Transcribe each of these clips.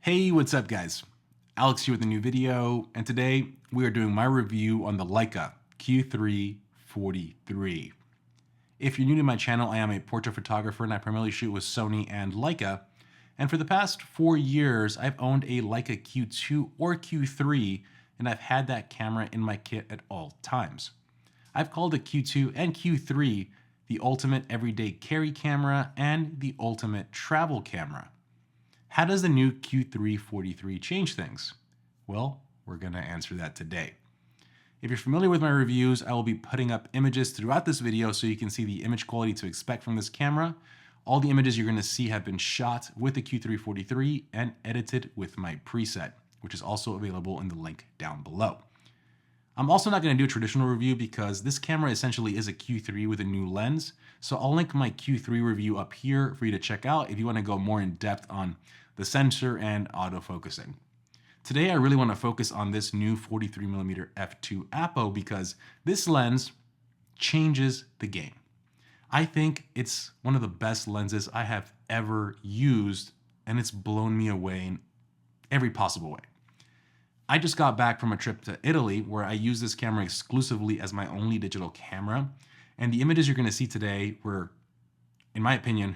Hey, what's up guys? Alex here with a new video, and today we are doing my review on the Leica Q3 43. If you're new to my channel, I am a portrait photographer and I primarily shoot with Sony and Leica. And for the past 4 years, I've owned a Leica Q2 or Q3, and I've had that camera in my kit at all times. I've called the Q2 and Q3 the ultimate everyday carry camera and the ultimate travel camera. How does the new Q3 43 change things? Well, we're going to answer that today. If you're familiar with my reviews, I will be putting up images throughout this video so you can see the image quality to expect from this camera. All the images you're going to see have been shot with the Q3 43 and edited with my preset, which is also available in the link down below. I'm also not going to do a traditional review because this camera essentially is a Q3 with a new lens. So I'll link my Q3 review up here for you to check out if you want to go more in depth on the sensor and autofocusing. Today, I really want to focus on this new 43mm f2 Apo because this lens changes the game. I think it's one of the best lenses I have ever used, and it's blown me away in every possible way. I just got back from a trip to Italy where I used this camera exclusively as my only digital camera, and the images you're going to see today were, in my opinion,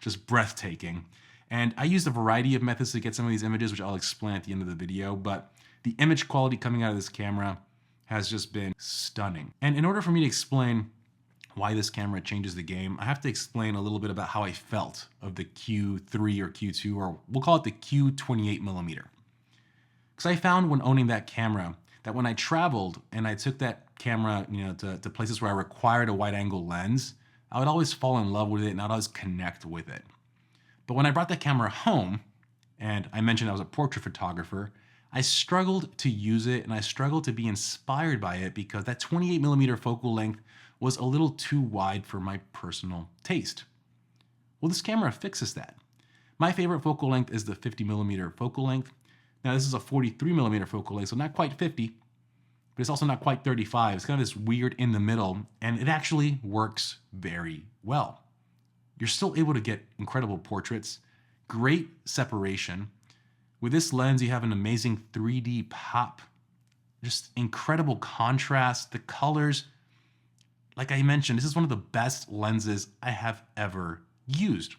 just breathtaking. And I used a variety of methods to get some of these images, which I'll explain at the end of the video, but the image quality coming out of this camera has just been stunning. And in order for me to explain why this camera changes the game, I have to explain a little bit about how I felt of the Q3 or Q2, or we'll call it the Q28mm. Because I found when owning that camera that when I traveled and I took that camera, to places where I required a wide angle lens, I would always fall in love with it and I'd always connect with it. But when I brought the camera home, and I mentioned I was a portrait photographer, I struggled to use it and I struggled to be inspired by it because that 28mm focal length was a little too wide for my personal taste. Well, this camera fixes that. My favorite focal length is the 50mm focal length. Now this is a 43mm focal length, so not quite 50, but it's also not quite 35. It's kind of this weird in the middle, and it actually works very well. You're still able to get incredible portraits, great separation. With this lens, you have an amazing 3D pop, just incredible contrast, the colors. Like I mentioned, this is one of the best lenses I have ever used.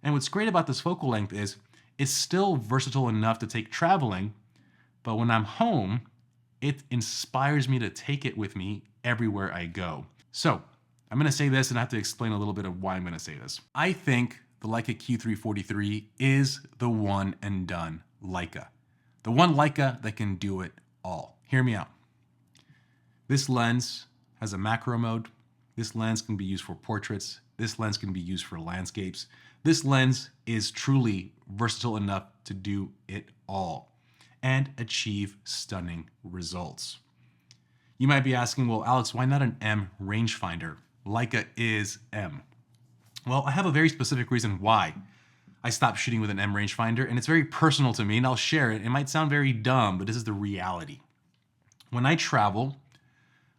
And what's great about this focal length is it's still versatile enough to take traveling, but when I'm home, it inspires me to take it with me everywhere I go. So I'm going to say this and I have to explain a little bit of why I'm going to say this. I think the Leica Q3 43 is the one and done Leica. The one Leica that can do it all. Hear me out. This lens has a macro mode. This lens can be used for portraits. This lens can be used for landscapes. This lens is truly versatile enough to do it all and achieve stunning results. You might be asking, well, Alex, why not an M rangefinder? Leica is M. Well, I have a very specific reason why I stopped shooting with an M rangefinder, and it's very personal to me, and I'll share it. It might sound very dumb, but this is the reality. When I travel,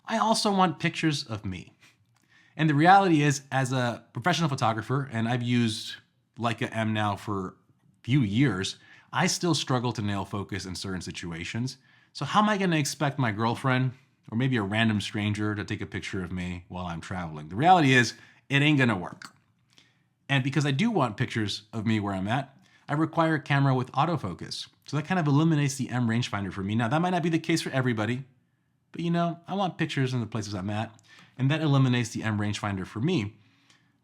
I also want pictures of me. And the reality is, as a professional photographer, and I've used Leica M now for a few years, I still struggle to nail focus in certain situations. So how am I going to expect my girlfriend or maybe a random stranger to take a picture of me while I'm traveling? The reality is, it ain't going to work. And because I do want pictures of me where I'm at, I require a camera with autofocus. So that kind of eliminates the M rangefinder for me. Now, that might not be the case for everybody, but I want pictures in the places I'm at, and that eliminates the M rangefinder for me.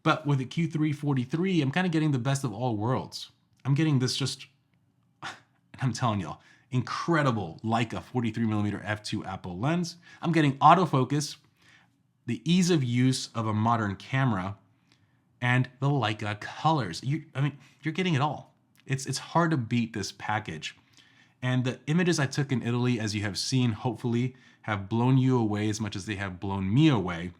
But with the Q3 43, I'm kind of getting the best of all worlds. I'm getting this I'm telling y'all, incredible Leica 43mm f2 Apo lens. I'm getting autofocus, the ease of use of a modern camera, and the Leica colors. You're getting it all. It's hard to beat this package. And the images I took in Italy, as you have seen, hopefully, have blown you away as much as they have blown me away,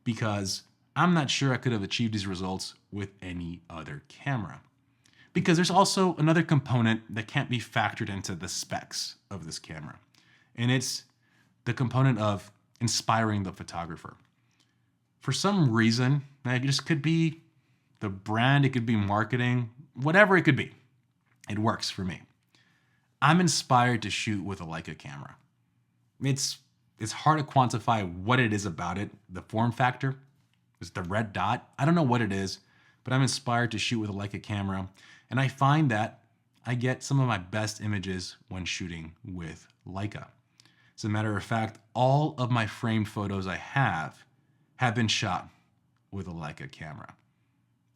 because I'm not sure I could have achieved these results with any other camera. Because there's also another component that can't be factored into the specs of this camera, and it's the component of inspiring the photographer. For some reason, it just could be the brand, it could be marketing, whatever it could be. It works for me. I'm inspired to shoot with a Leica camera. It's hard to quantify what it is about it. The form factor is the red dot. I don't know what it is, but I'm inspired to shoot with a Leica camera. And I find that I get some of my best images when shooting with Leica. As a matter of fact, all of my framed photos I have been shot with a Leica camera.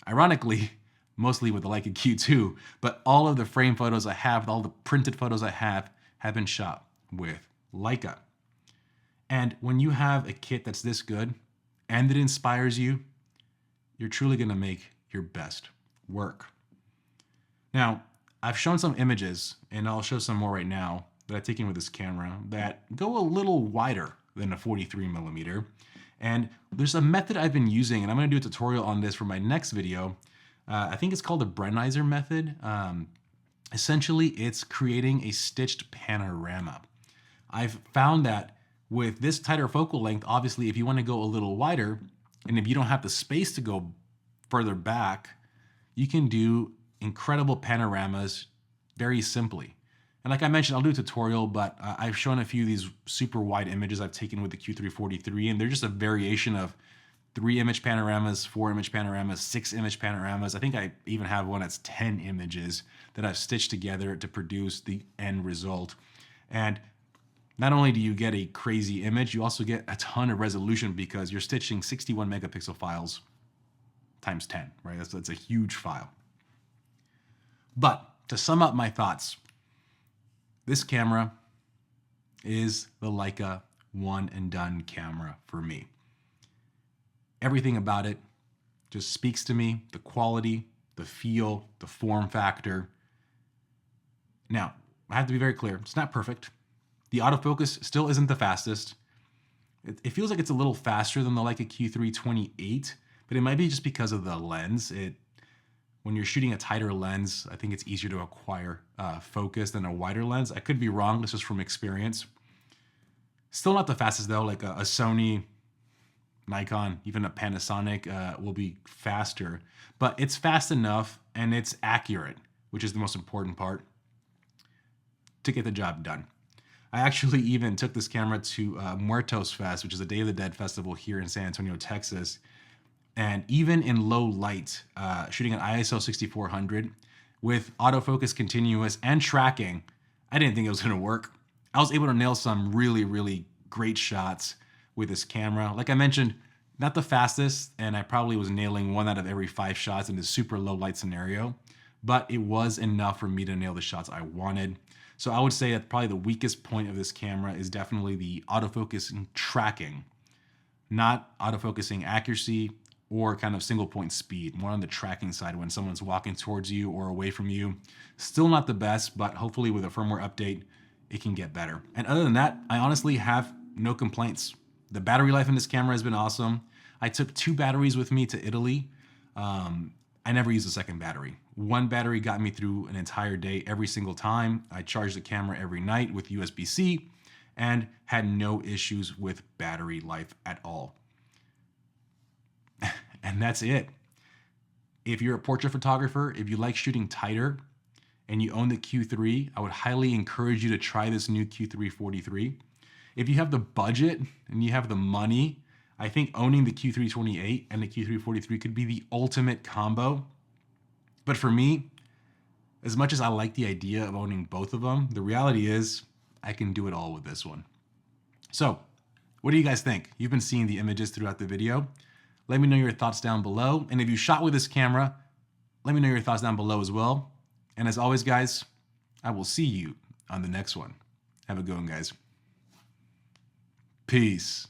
Ironically, mostly with the Leica Q2, but all of the frame photos I have, all the printed photos I have been shot with Leica. And when you have a kit that's this good and it inspires you, you're truly gonna make your best work. Now, I've shown some images, and I'll show some more right now, that I've taken with this camera that go a little wider than a 43mm. And there's a method I've been using, and I'm gonna do a tutorial on this for my next video. I think it's called the Brennizer method. Essentially, it's creating a stitched panorama. I've found that with this tighter focal length, obviously, if you wanna go a little wider, and if you don't have the space to go further back, you can do incredible panoramas very simply. And like I mentioned, I'll do a tutorial, but I've shown a few of these super wide images I've taken with the Q3 and they're just a variation of 3-image panoramas, 4-image panoramas, 6-image panoramas. I think I even have one that's 10 images that I've stitched together to produce the end result. And not only do you get a crazy image, you also get a ton of resolution because you're stitching 61 megapixel files times 10, right? That's a huge file. But to sum up my thoughts, this camera is the Leica one and done camera for me. Everything about it just speaks to me, the quality, the feel, the form factor. Now, I have to be very clear, it's not perfect. The autofocus still isn't the fastest. It feels like it's a little faster than the Leica Q3 28, but it might be just because of the lens. When you're shooting a tighter lens, I think it's easier to acquire focus than a wider lens. I could be wrong, this is from experience. Still not the fastest though, like a Sony, Nikon, even a Panasonic will be faster, but it's fast enough and it's accurate, which is the most important part, to get the job done. I actually even took this camera to Muertos Fest, which is a Day of the Dead festival here in San Antonio, Texas. And even in low light, shooting at ISO 6400 with autofocus continuous and tracking, I didn't think it was gonna work. I was able to nail some really, really great shots with this camera. Like I mentioned, not the fastest, and I probably was nailing 1 out of every 5 shots in this super low light scenario, but it was enough for me to nail the shots I wanted. So I would say that probably the weakest point of this camera is definitely the autofocus and tracking, not autofocusing accuracy or kind of single point speed, more on the tracking side when someone's walking towards you or away from you. Still not the best, but hopefully with a firmware update, it can get better. And other than that, I honestly have no complaints. The battery life in this camera has been awesome. I took 2 batteries with me to Italy. I never used a second battery. 1 battery got me through an entire day every single time. I charged the camera every night with USB-C and had no issues with battery life at all. And that's it. If you're a portrait photographer, if you like shooting tighter and you own the Q3, I would highly encourage you to try this new Q3 43. If you have the budget and you have the money, I think owning the Q3 28 and the Q3 43 could be the ultimate combo. But for me, as much as I like the idea of owning both of them, the reality is I can do it all with this one. So what do you guys think? You've been seeing the images throughout the video. Let me know your thoughts down below. And if you shot with this camera, let me know your thoughts down below as well. And as always, guys, I will see you on the next one. Have a good one, guys. Peace.